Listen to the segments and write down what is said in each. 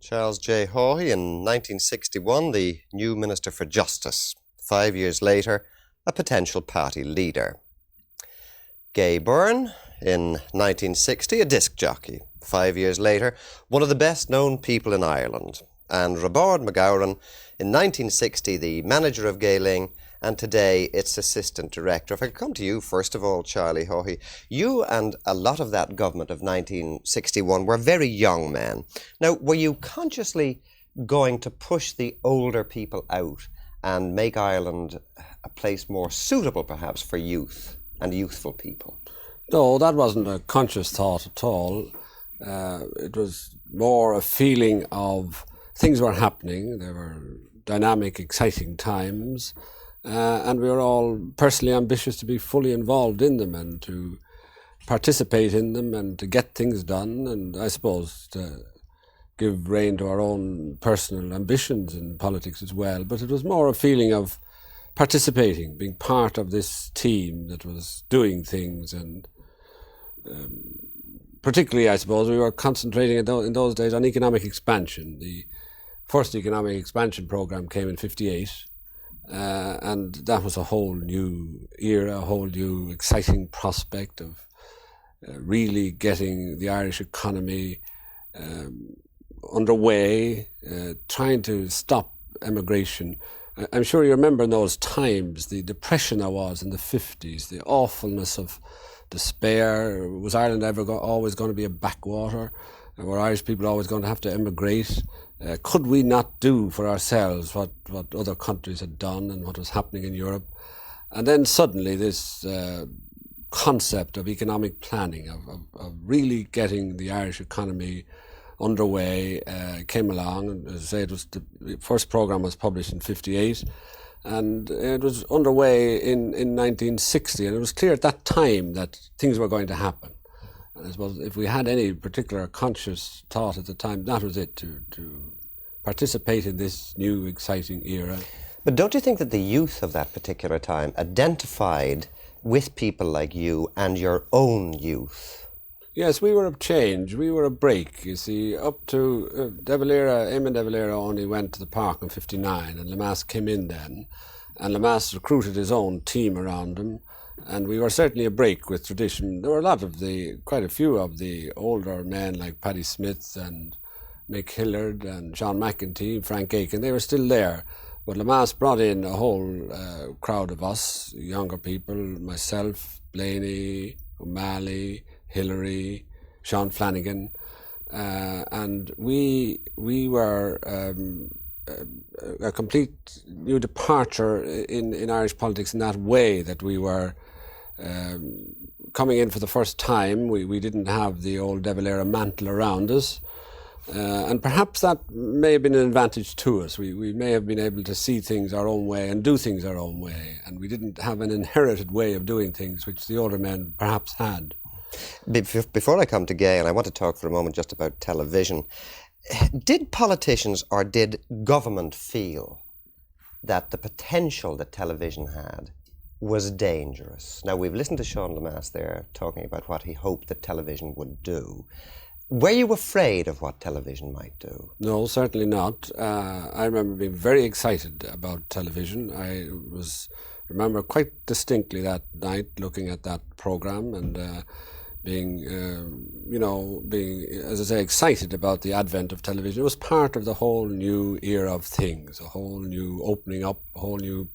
Charles J Haughey in 1961, the new Minister for Justice. 5 years later, a potential party leader. Gay Byrne in 1960, a disc jockey. 5 years later, one of the best known people in Ireland. And Riobard in 1960, the manager of Gael, and today its assistant director. If I could come to you, first of all, Charlie Haughey, you and a lot of that government of 1961 were very young men. Now, were you consciously going to push the older people out and make Ireland a place more suitable, perhaps, for youth and youthful people? No, that wasn't a conscious thought at all. It was more a feeling of things were happening. There were dynamic, exciting times. And we were all personally ambitious to be fully involved in them and to participate in them and to get things done, and I suppose to give rein to our own personal ambitions in politics as well. But it was more a feeling of participating, being part of this team that was doing things, and particularly, I suppose, we were concentrating in those days on economic expansion. The first economic expansion programme came in 1958. And that was a whole new era, a whole new exciting prospect of really getting the Irish economy underway, trying to stop emigration. I'm sure you remember in those times the depression there was in the 50s, the awfulness of despair. Was Ireland always going to be a backwater? Were Irish people always going to have to emigrate? Could we not do for ourselves what other countries had done and what was happening in Europe? And then suddenly this concept of economic planning, of really getting the Irish economy underway came along. And as I say, the first programme was published in 1958, and it was underway in 1960, and it was clear at that time that things were going to happen. I suppose if we had any particular conscious thought at the time, that was it, to participate in this new, exciting era. But don't you think that the youth of that particular time identified with people like you and your own youth? Yes, we were a change. We were a break. You see, up to De Valera, Eamon De Valera only went to the park in 1959, and Lemass came in then, and Lemass recruited his own team around him. And we were certainly a break with tradition. There were quite a few of the older men like Paddy Smith and Mick Hillard and Sean McEntee, Frank Aiken. They were still there. But Lemass brought in a whole crowd of us, younger people, myself, Blaney, O'Malley, Hillary, Sean Flanagan. And we were a complete new departure in Irish politics in that way, that we were coming in for the first time. We didn't have the old De Valera mantle around us, and perhaps that may have been an advantage to us. We may have been able to see things our own way and do things our own way, and we didn't have an inherited way of doing things which the older men perhaps had. Before I come to Gael, I want to talk for a moment just about television. Did politicians or did government feel that the potential that television had was dangerous? Now, we've listened to Sean Lemass there talking about what he hoped that television would do. Were you afraid of what television might do? No, certainly not. I remember being very excited about television. I remember quite distinctly that night looking at that programme and being, as I say, excited about the advent of television. It was part of the whole new era of things, a whole new opening up, a whole new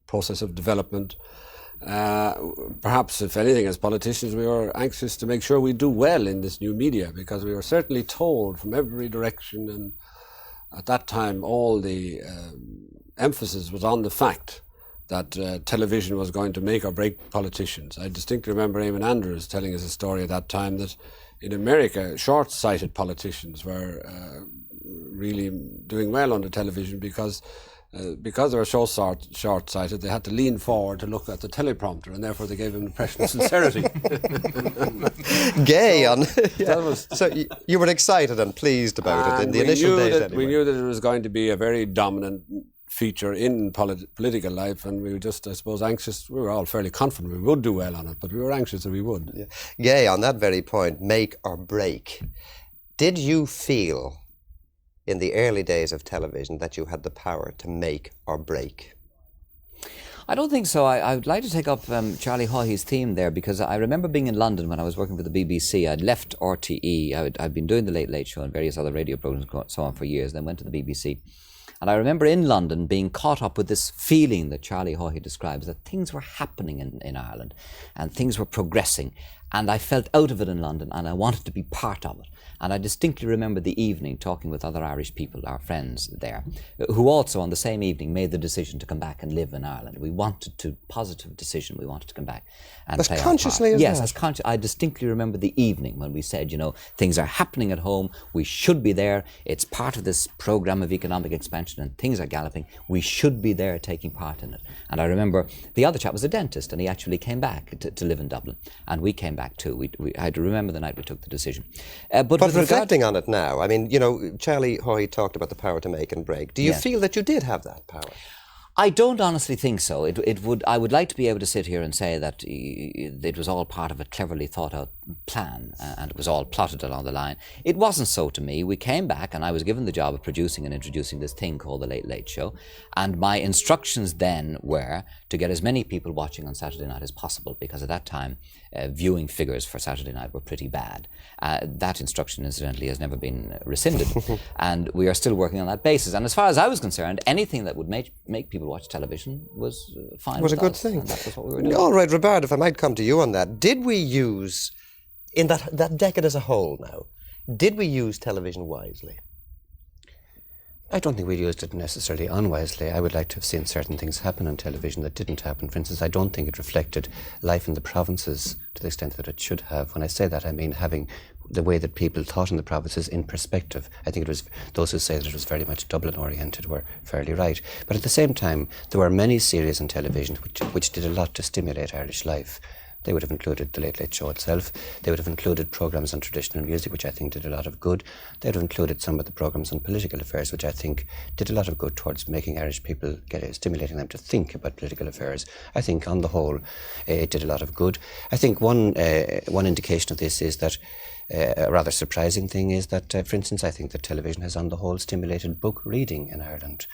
process of development. Perhaps, if anything, as politicians, we were anxious to make sure we do well in this new media, because we were certainly told from every direction, and at that time all the emphasis was on the fact that television was going to make or break politicians. I distinctly remember Eamon Andrews telling us a story at that time that in America, short-sighted politicians were really doing well under television because they were so short-sighted, they had to lean forward to look at the teleprompter, and therefore they gave an impression of sincerity. Gay on. Yeah. So you were excited and pleased about it in the initial days anyway. We knew that it was going to be a very dominant feature in political life, and we were just, I suppose, anxious. We were all fairly confident we would do well on it, but we were anxious that we would. Yeah. Gay, on that very point, make or break, did you feel in the early days of television that you had the power to make or break? I don't think so. I would like to take up Charlie Haughey's theme there, because I remember being in London when I was working for the BBC. I'd left RTE. I'd been doing the Late Late Show and various other radio programmes and so on for years, then went to the BBC. And I remember in London being caught up with this feeling that Charlie Haughey describes, that things were happening in Ireland and things were progressing. And I felt out of it in London and I wanted to be part of it. And I distinctly remember the evening talking with other Irish people, our friends there, who also on the same evening made the decision to come back and live in Ireland. We wanted to, positive decision, we wanted to come back and as play consciously our part. as Yes, that? as conscious. I distinctly remember the evening when we said, you know, things are happening at home, we should be there, it's part of this programme of economic expansion and things are galloping, we should be there taking part in it. And I remember the other chap was a dentist and he actually came back to live in Dublin, and we came back too. I had to remember the night we took the decision. But reflecting on it now, I mean, you know, Charlie Haughey talked about the power to make and break. Do you feel that you did have that power? I don't honestly think so. I would like to be able to sit here and say that it was all part of a cleverly thought out plan and it was all plotted along the line. It wasn't so to me. We came back and I was given the job of producing and introducing this thing called the Late Late Show, and my instructions then were to get as many people watching on Saturday night as possible, because at that time viewing figures for Saturday night were pretty bad. That instruction incidentally has never been rescinded and we are still working on that basis. And as far as I was concerned, anything that would make people watch television was fine. Was a good us, thing. and that was what we were doing. All right, Riobard, if I might come to you on that, did we use, in that decade as a whole now, did we use television wisely? I don't think we used it necessarily unwisely. I would like to have seen certain things happen on television that didn't happen. For instance, I don't think it reflected life in the provinces to the extent that it should have. When I say that, I mean having the way that people thought in the provinces in perspective. I think it was, those who say that it was very much Dublin-oriented were fairly right. But at the same time, there were many series on television which did a lot to stimulate Irish life. They would have included the Late Late Show itself. They would have included programmes on traditional music, which I think did a lot of good. They would have included some of the programmes on political affairs, which I think did a lot of good towards making Irish people, stimulating them to think about political affairs. I think on the whole, it did a lot of good. I think one indication of this is that a rather surprising thing is that, for instance, I think that television has on the whole stimulated book reading in Ireland.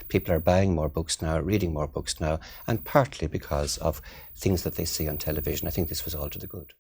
People are buying more books now, reading more books now, and partly because of things that they see on television. I think this was all to the good.